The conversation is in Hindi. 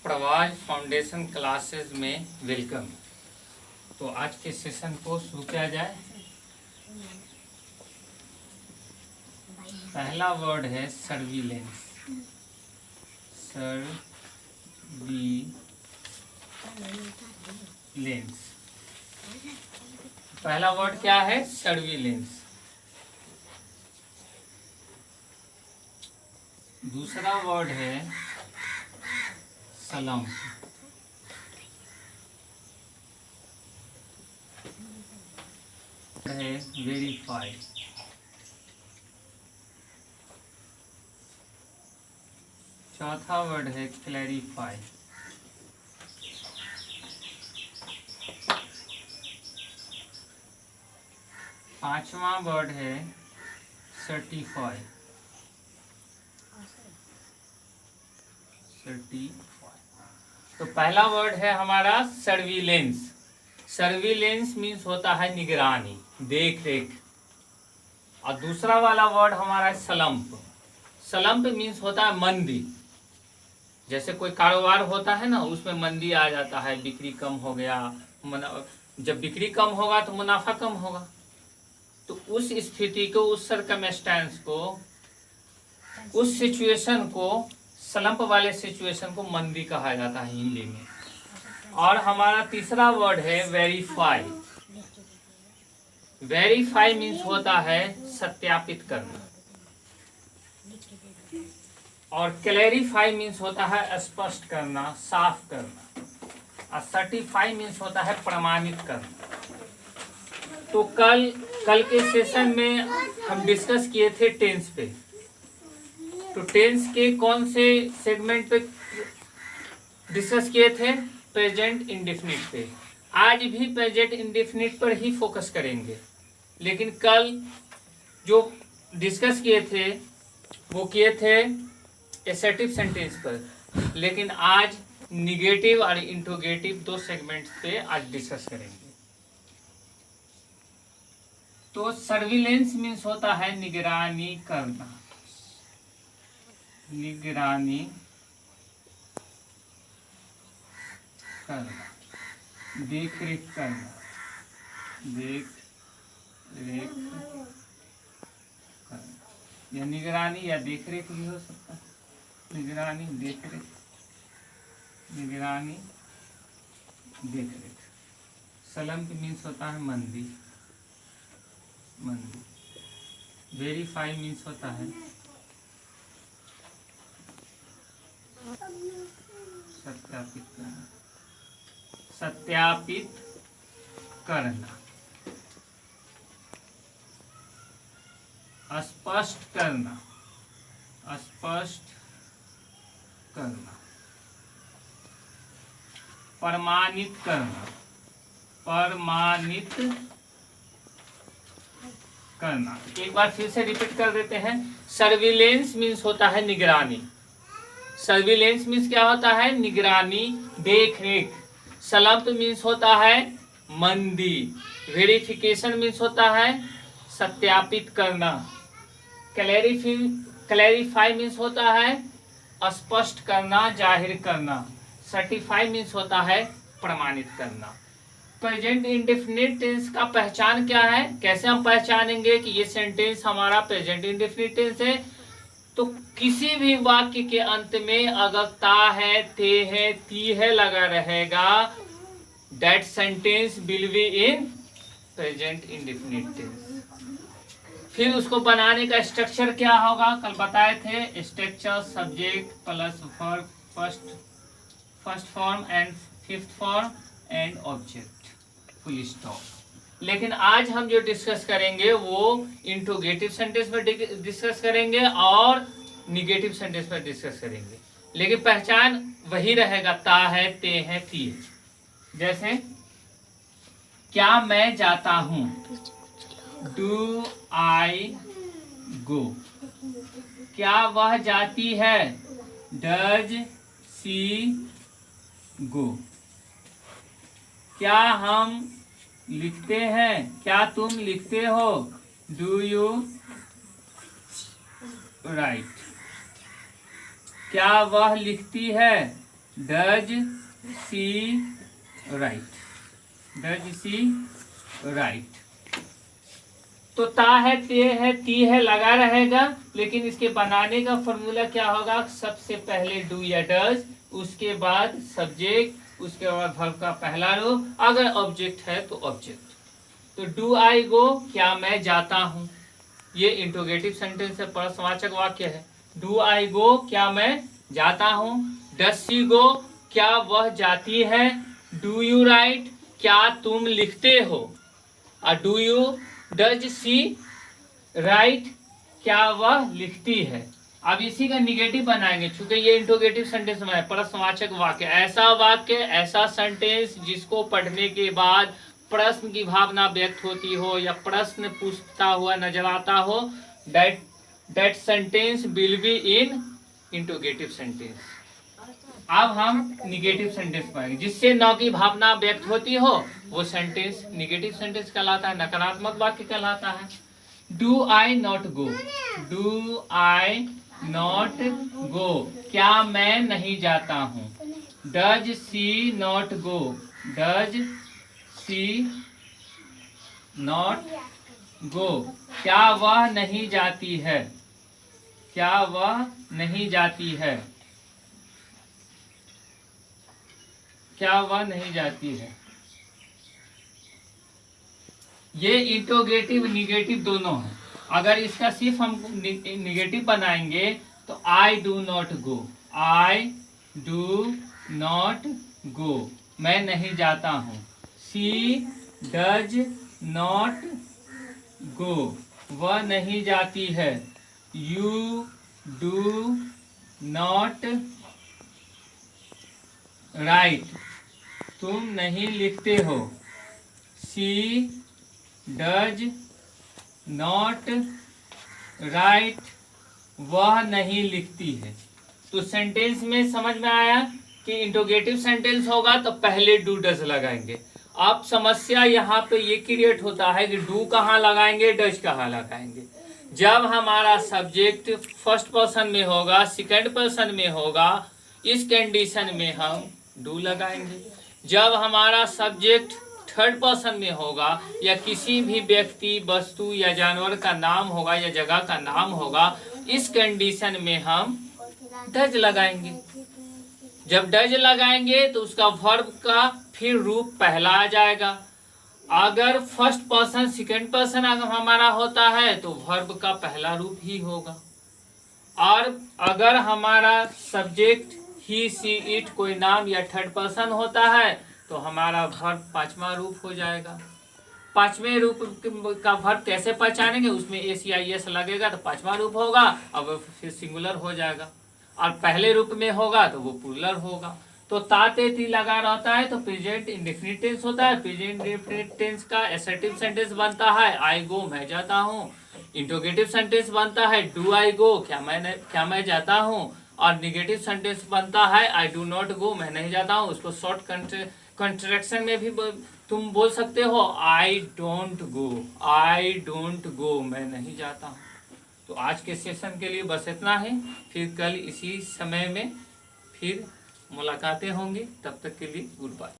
प्रवाज फाउंडेशन क्लासेस में वेलकम। तो आज के सेशन को शुरू किया जाए। पहला वर्ड है सर्विलेंस। सर्विलेंस। पहला वर्ड क्या है? सर्विलेंस। दूसरा वर्ड है सलम। है वेरीफाई। चौथा वर्ड है क्लैरिफाई। पांचवा वर्ड है सर्टिफाई। तो पहला वर्ड है हमारा सर्विलेंस। सर्विलेंस मीन्स होता है निगरानी, देख रेख। और दूसरा वाला वर्ड हमारा है सलम्प। सलम्प मीन्स होता है मंदी। जैसे कोई कारोबार होता है ना, उसमें मंदी आ जाता है, बिक्री कम हो गया। जब बिक्री कम होगा तो मुनाफा कम होगा। तो उस स्थिति को, उस सर्कमस्टेंस को, उस सिचुएशन को, सलम्प वाले सिचुएशन को मंदी कहा जाता है हिंदी में। और हमारा तीसरा वर्ड है वेरीफाई। वेरीफाई मीन्स होता है सत्यापित करना। और क्लैरिफाई मीन्स होता है स्पष्ट करना, साफ करना। और सर्टिफाई मीन्स होता है प्रमाणित करना। तो कल के सेशन में हम डिस्कस किए थे टेंस पे। तो टेंस के कौन से सेगमेंट पे डिस्कस किए थे? प्रेजेंट इंडेफिनिट पे। आज भी प्रेजेंट इंडेफिनिट पर ही फोकस करेंगे। लेकिन कल जो डिस्कस किए थे वो किए थे एसर्टिव सेंटेंस पर। लेकिन आज निगेटिव और इंट्रोगेटिव दो सेगमेंट्स पे आज डिस्कस करेंगे। तो सर्विलेंस मीन्स होता है निगरानी करना, निगरानी करना, देख रेख करना, देख रेख करना। या निगरानी या देख रेख भी हो सकता है। निगरानी, देख रेख, निगरानी, देख रेख। सलम्प मीन्स होता है मंदी, मंदी। वेरीफाई मीन्स होता है सत्यापित करना, सत्यापित करना। स्पष्ट करना, स्पष्ट करना। प्रमाणित करना, प्रमाणित करना। एक बार फिर से रिपीट कर देते हैं। सर्विलेंस मीन्स होता है निगरानी। सर्विलेंस मीन्स क्या होता है? निगरानी, देख रेख। सलम्प मीन्स होता है मंदी। वेरिफिकेशन मीन्स होता है सत्यापित करना। क्लैरिफाई मीन्स होता है स्पष्ट करना, जाहिर करना। सर्टिफाई मीन्स होता है प्रमाणित करना। प्रेजेंट इंडेफिनिट टेंस का पहचान क्या है? कैसे हम पहचानेंगे कि ये सेंटेंस हमारा प्रेजेंट इंडेफिनिट टेंस है? तो किसी भी वाक्य के अंत में अगर ता है, ते है, ती है लगा रहेगा, that sentence will be in present indefinite tense. फिर उसको बनाने का स्ट्रक्चर क्या होगा? कल बताए थे, structure subject plus verb, first form and fifth form and object, full stop. लेकिन आज हम जो डिस्कस करेंगे वो इंट्रोगेटिव सेंटेंस में डिस्कस करेंगे और निगेटिव सेंटेंस में डिस्कस करेंगे। लेकिन पहचान वही रहेगा, ता है, ते है, ती है। जैसे क्या मैं जाता हूं, डू आई गो। क्या वह जाती है, डज सी गो। क्या हम लिखते हैं, क्या तुम लिखते हो, डू यू राइट। क्या वह लिखती है, does she right, does she right. तो ता है, ते है, ती है लगा रहेगा, लेकिन इसके बनाने का फॉर्मूला क्या होगा? सबसे पहले डू या डज, उसके बाद सब्जेक्ट, उसके बाद वर्ब का पहला रूप, अगर ऑब्जेक्ट है तो ऑब्जेक्ट। तो डू आई गो, क्या मैं जाता हूं, ये इंट्रोगेटिव सेंटेंस है, प्रश्नवाचक वाक्य है। डू आई गो, क्या मैं जाता हूं। डज शी गो, क्या वह जाती है। डू यू राइट, क्या तुम लिखते हो। और do you, does she write, क्या वह लिखती है। अब इसी का निगेटिव बनाएंगे, चूंकि ये इंट्रोगेटिव सेंटेंस में है, प्रश्नवाचक वाक्य, ऐसा वाक्य, ऐसा सेंटेंस जिसको पढ़ने के बाद प्रश्न की भावना व्यक्त होती हो या प्रश्न पूछता हुआ नजर आता हो, that sentence will be in interrogative sentence. अब हम निगेटिव सेंटेंस पढ़ेंगे, जिससे न की भावना व्यक्त होती हो, वो सेंटेंस निगेटिव सेंटेंस कहलाता है, नकारात्मक वाक्य कहलाता है। Do I not go, do I not go, क्या मैं नहीं जाता हूं। Does she not go, does she not go, क्या वह नहीं जाती है, क्या वह नहीं जाती है, क्या वह नहीं जाती है। ये इंट्रोगेटिव निगेटिव दोनों है। अगर इसका सिर्फ हम निगेटिव बनाएंगे तो I do not go, I do not go, मैं नहीं जाता हूं। सी डज नॉट गो, वह नहीं जाती है। यू डू नॉट राइट, तुम नहीं लिखते हो। शी डज नॉट राइट, वह नहीं लिखती है। तो सेंटेंस में समझ में आया कि इंट्रोगेटिव सेंटेंस होगा तो पहले डू डज लगाएंगे। अब समस्या यहाँ पे ये क्रिएट होता है कि डू कहाँ लगाएंगे, डज कहाँ लगाएंगे। जब हमारा सब्जेक्ट फर्स्ट पर्सन में होगा, सेकंड पर्सन में होगा, इस कंडीशन में हम डू लगाएंगे। जब हमारा सब्जेक्ट थर्ड पर्सन में होगा या किसी भी व्यक्ति, वस्तु या जानवर का नाम होगा या जगह का नाम होगा, इस कंडीशन में हम डज लगाएंगे। जब डज लगाएंगे तो उसका वर्ब का फिर रूप पहला आ जाएगा। अगर फर्स्ट पर्सन सेकंड पर्सन अगर हमारा होता है तो वर्ब का पहला रूप ही होगा। और अगर हमारा सब्जेक्ट ही, सी, इट कोई नाम या थर्ड पर्सन होता है तो हमारा वर्ब पांचवा रूप हो जाएगा। पांचवें रूप का वर्ब कैसे पहचानेंगे, उसमें एस या एस लगेगा तो पांचवा रूप होगा, अब फिर सिंगुलर हो जाएगा। और पहले रूप में होगा तो वो प्लूरल होगा। तो ताते ती लगा रहता है तो प्रेजेंट इंडेफिनिट टेंस होता है। प्रेजेंट इंडेफिनिट टेंस का एसर्टिव सेंटेंस बनता है आई गो, मैं जाता हूँ। इंट्रोगेटिव सेंटेंस बनता है डू आई गो, क्या मैं जाता हूँ। और निगेटिव सेंटेंस बनता है आई डू नॉट गो, मैं नहीं जाता हूँ। उसको शॉर्ट कंट्रैक्शन में भी तुम बोल सकते हो I don't go, I don't go, मैं नहीं जाता हूँ। तो आज के सेशन के लिए बस इतना ही। फिर कल इसी समय में फिर मुलाकातें होंगी। तब तक के लिए गुड बाय।